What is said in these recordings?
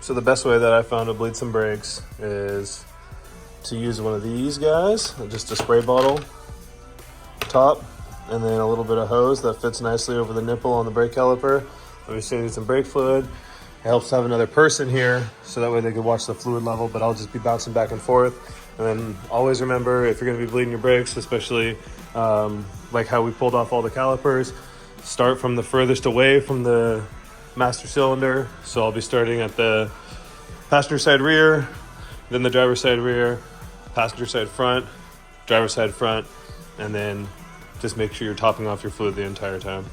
So the best way that I found to bleed some brakes is to use one of these guys, just a spray bottle top, and then a little bit of hose that fits nicely over the nipple on the brake caliper. Let me save you some brake fluid. It helps to have another person here so that way they can watch the fluid level, but I'll just be bouncing back and forth. And then always remember, if you're gonna be bleeding your brakes, especially like how we pulled off all the calipers, start from the furthest away from the master cylinder. So I'll be starting at the passenger side rear, then the driver's side rear, passenger side front, driver's side front, and then just make sure you're topping off your fluid the entire time.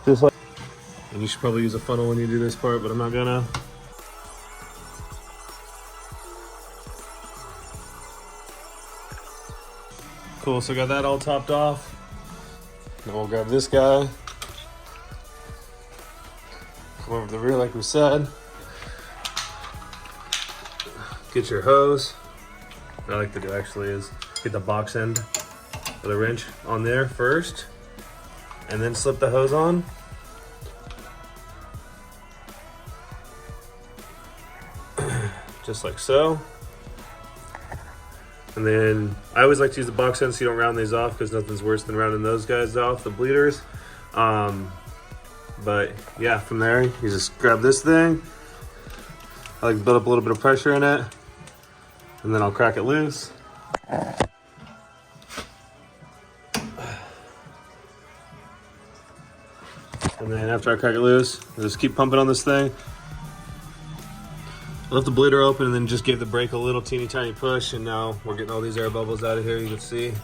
Just like, and you should probably use a funnel when you do this part, but I'm not gonna. Cool, so got that all topped off. Now we'll grab this guy. Come over to the rear like we said. Get your hose. What I like to do actually is get the box end of the wrench on there first, and then slip the hose on. Just like so. And then I always like to use the box end so you don't round these off, because nothing's worse than rounding those guys off, the bleeders. But yeah, from there, you just grab this thing. I like to build up a little bit of pressure in it, and then I'll crack it loose. And then after I crack it loose, I just keep pumping on this thing. I left the bleeder open and then just gave the brake a little teeny tiny push, and now we're getting all these air bubbles out of here, you can see.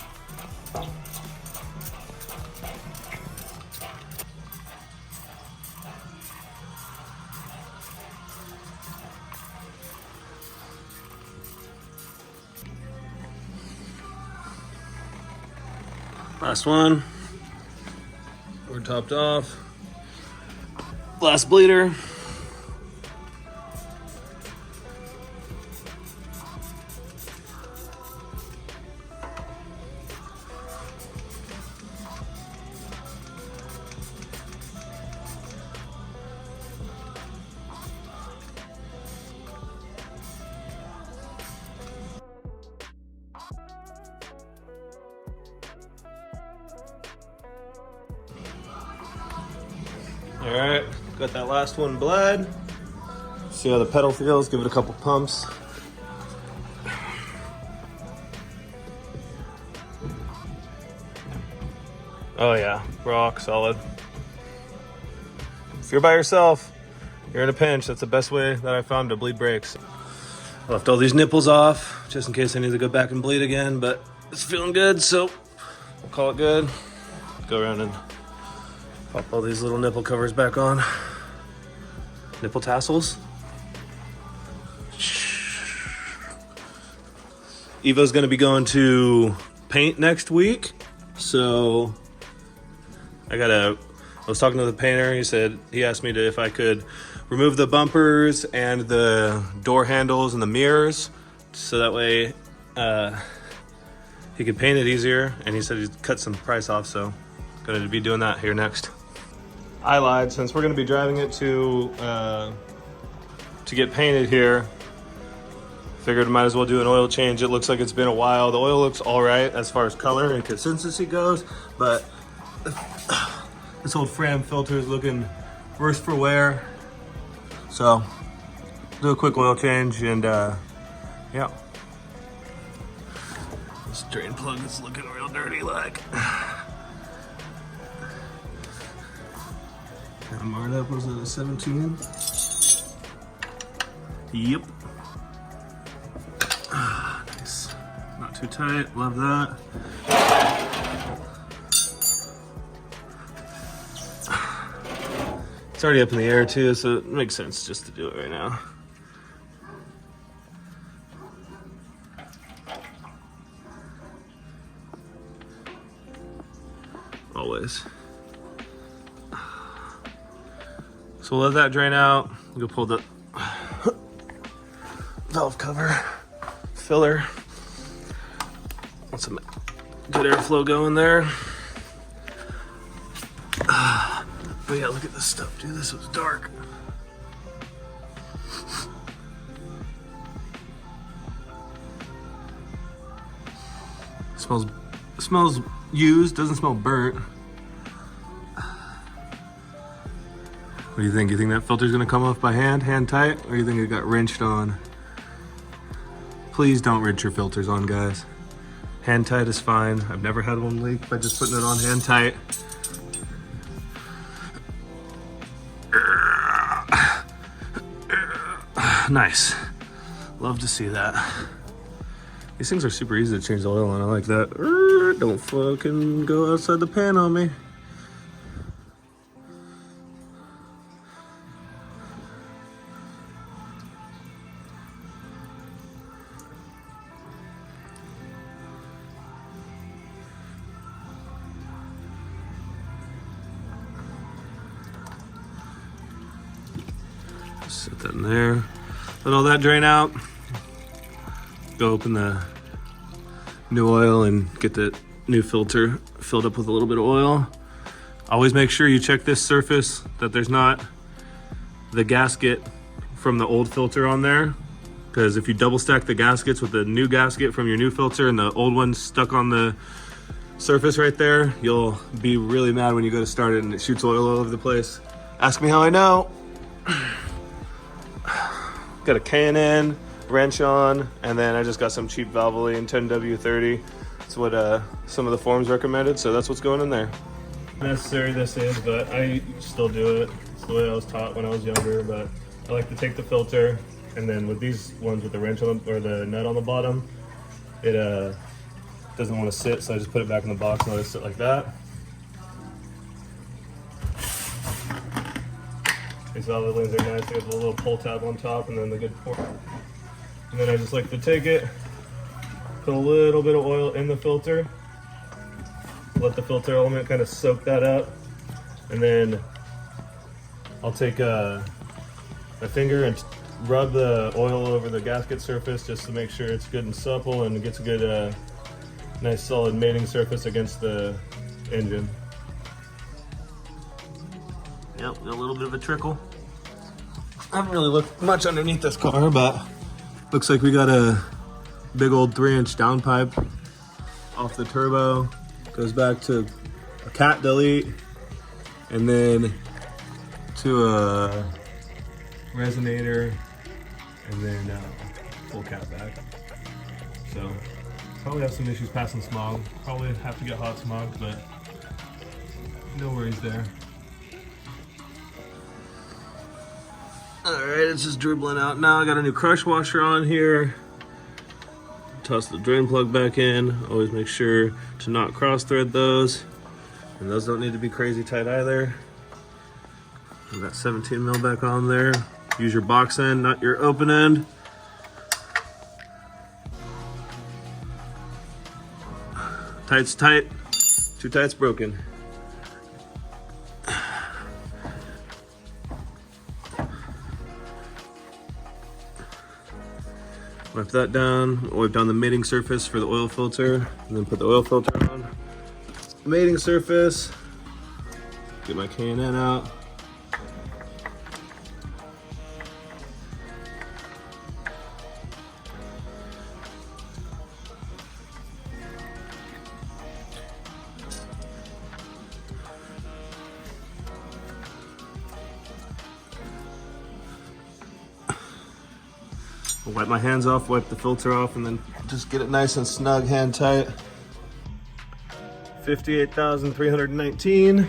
Last one. We're topped off. Last bleeder. All right, got that last one bled. See how the pedal feels, give it a couple pumps. Oh yeah, rock solid. If you're by yourself, you're in a pinch, that's the best way that I found to bleed brakes. I left all these nipples off, just in case I need to go back and bleed again, but it's feeling good, so we'll call it good. Go around and pop all these little nipple covers back on. Nipple tassels. Evo's gonna be going to paint next week, so I was talking to the painter. He asked me if I could remove the bumpers and the door handles and the mirrors, so that way he could paint it easier, and he said he'd cut some price off, so gonna be doing that here next. I lied, since we're gonna be driving it to get painted here, figured might as well do an oil change. It looks like it's been a while. The oil looks all right as far as color and consistency goes, but this old Fram filter is looking worse for wear. So do a quick oil change, and yeah. This drain plug is looking real dirty like. I marked up, was it a 17? Yep. Nice. Not too tight, love that. It's already up in the air too, so it makes sense just to do it right now. always. So we'll let that drain out. Go pull the valve cover, filler. Want some good airflow going there. But yeah, look at this stuff, dude. This was dark. Smells used, doesn't smell burnt. What do you think? You think that filter's gonna come off by hand tight, or you think it got wrenched on? Please don't wrench your filters on, guys. Hand tight is fine. I've never had one leak by just putting it on hand tight. Nice. Love to see that. These things are super easy to change the oil on. I like that. Don't fucking go outside the pan on me. Set that in there. Let all that drain out. Go open the new oil and get the new filter filled up with a little bit of oil. Always make sure you check this surface that there's not the gasket from the old filter on there, because if you double stack the gaskets with the new gasket from your new filter and the old one stuck on the surface right there, you'll be really mad when you go to start it and it shoots oil all over the place. Ask me how I know. Got a K&N wrench on, and then I just got some cheap Valvoline 10W30. That's what some of the forums recommended, so that's what's going in there. Necessary this is, but I still do it. It's the way I was taught when I was younger, but I like to take the filter, and then with these ones with the wrench on them, or the nut on the bottom, it doesn't want to sit, so I just put it back in the box and let it sit like that. These Valvolines are nice. They have a little pull tab on top and then the good pour. And then I just like to take it, put a little bit of oil in the filter, let the filter element kind of soak that up, and then I'll take my finger and rub the oil over the gasket surface just to make sure it's good and supple and it gets a good, nice solid mating surface against the engine. Yep, got a little bit of a trickle. I haven't really looked much underneath this car, but looks like we got a big old 3-inch downpipe off the turbo. Goes back to a cat delete, and then to a resonator, and then full cat back. So probably have some issues passing smog. Probably have to get hot smog, but no worries there. Alright, it's just dribbling out now. I got a new crush washer on here. Toss the drain plug back in. Always make sure to not cross thread those. And those don't need to be crazy tight either. I've got 17 mil back on there. Use your box end, not your open end. Tight's tight. Too tight's broken. Wipe that down, wipe down the mating surface for the oil filter, and then put the oil filter on. Mating surface, get my K&N out. I'll wipe my hands off, wipe the filter off, and then just get it nice and snug, hand tight. 58,319. I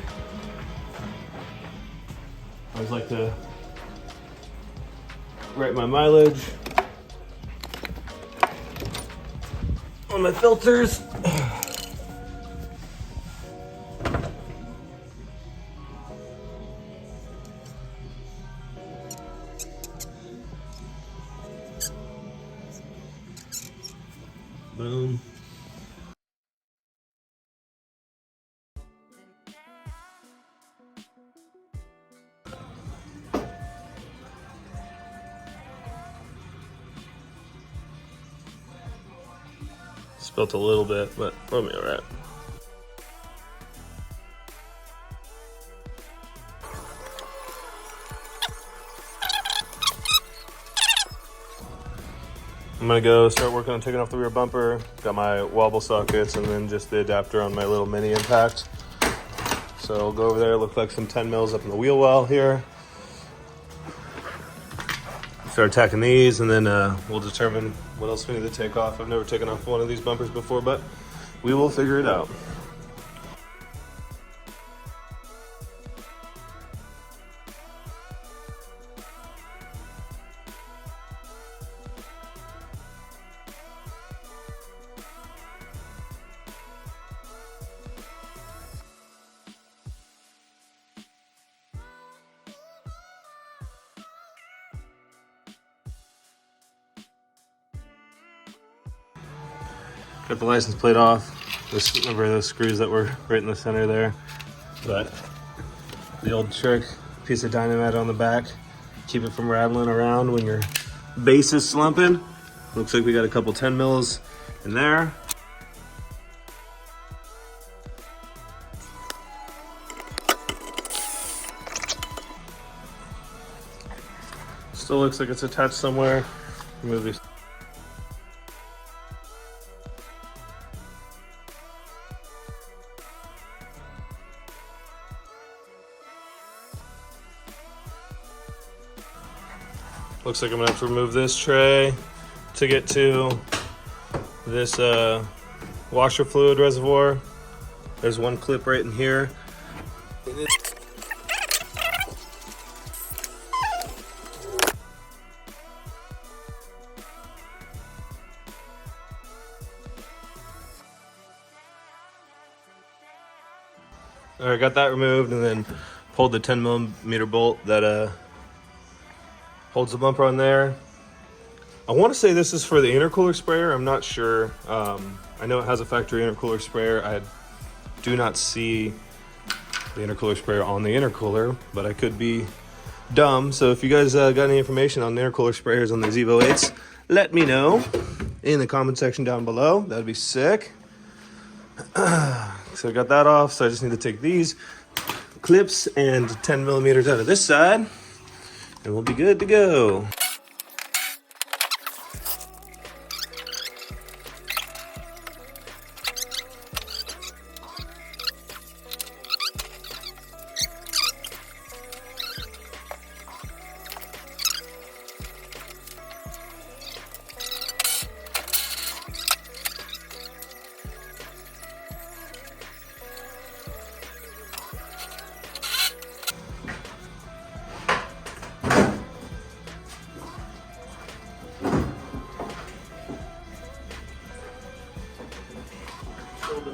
always like to write my mileage on my filters. Boom. Spilt a little bit, but we'll be all right. I'm gonna go start working on taking off the rear bumper. Got my wobble sockets and then just the adapter on my little mini impact. So I'll go over there, look like some 10 mils up in the wheel well here. Start attacking these, and then we'll determine what else we need to take off. I've never taken off one of these bumpers before, but we will figure it out. Got the license plate off. Remember those screws that were right in the center there? But the old trick, piece of dynamite on the back, keep it from rattling around when your base is slumping. Looks like we got a couple 10 mils in there. Still looks like it's attached somewhere. Remove these. Looks like I'm gonna have to remove this tray to get to this washer fluid reservoir. There's one clip right in here. All right, got that removed, and then pulled the 10 millimeter bolt that holds the bumper on there. I want to say this is for the intercooler sprayer. I'm not sure. I know it has a factory intercooler sprayer. I do not see the intercooler sprayer on the intercooler, but I could be dumb. So if you guys got any information on the intercooler sprayers on these Evo 8s, let me know in the comment section down below. That'd be sick. So I got that off. So I just need to take these clips and 10 millimeters out of this side, and we'll be good to go.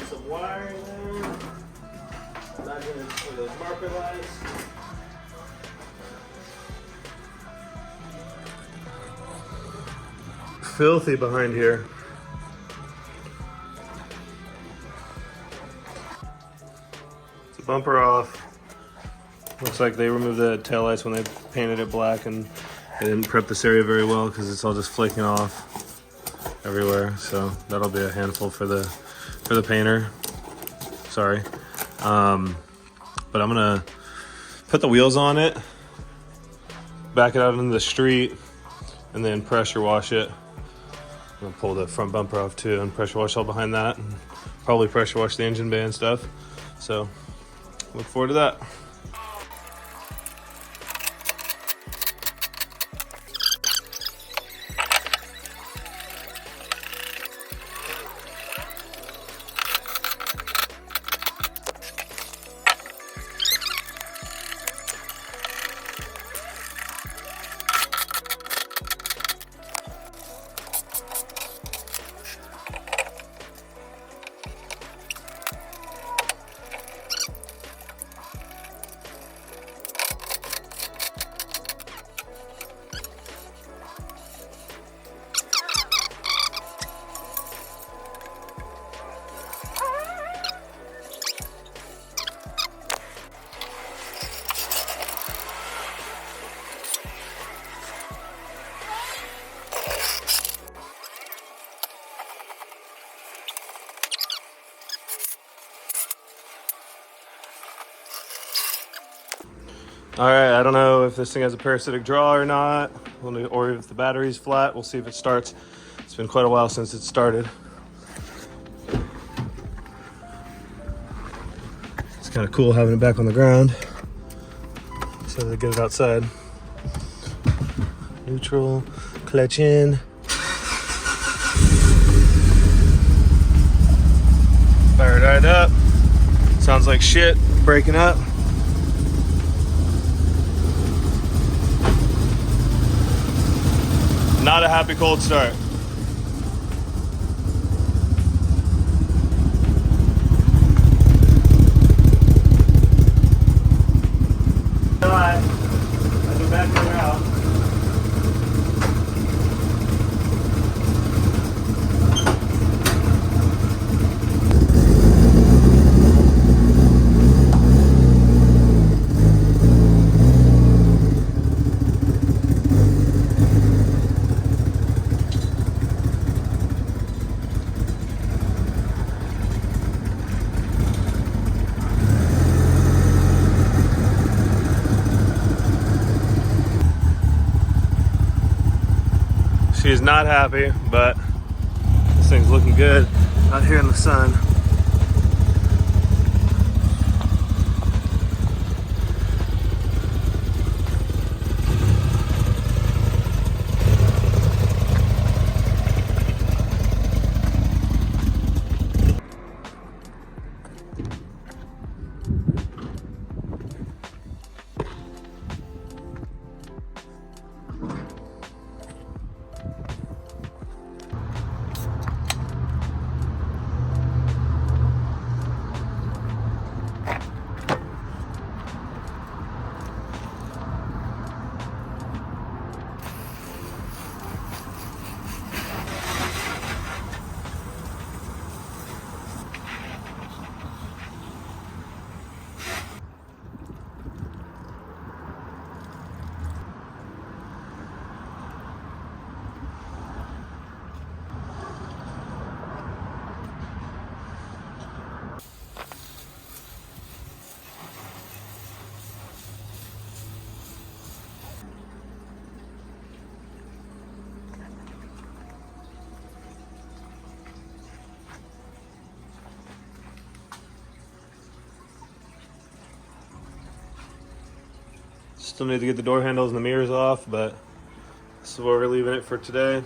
Some wire there. Not gonna for those marker lights. Filthy behind here. The bumper off. Looks like they removed the taillights when they painted it black, and they didn't prep this area very well because it's all just flaking off everywhere. So that'll be a handful for the painter. Sorry. But I'm gonna put the wheels on it, back it out into the street, and then pressure wash it. I'm gonna pull the front bumper off too and pressure wash all behind that, and probably pressure wash the engine bay and stuff. So look forward to that. All right, I don't know if this thing has a parasitic draw or not, or if the battery's flat. We'll see if it starts. It's been quite a while since it started. It's kind of cool having it back on the ground. So to get it outside. Neutral, clutch in. Fired right up. Sounds like shit, breaking up. Not a happy cold start. I've been backing her out. She is not happy, but this thing's looking good out here in the sun. Still need to get the door handles and the mirrors off, but this is where we're leaving it for today.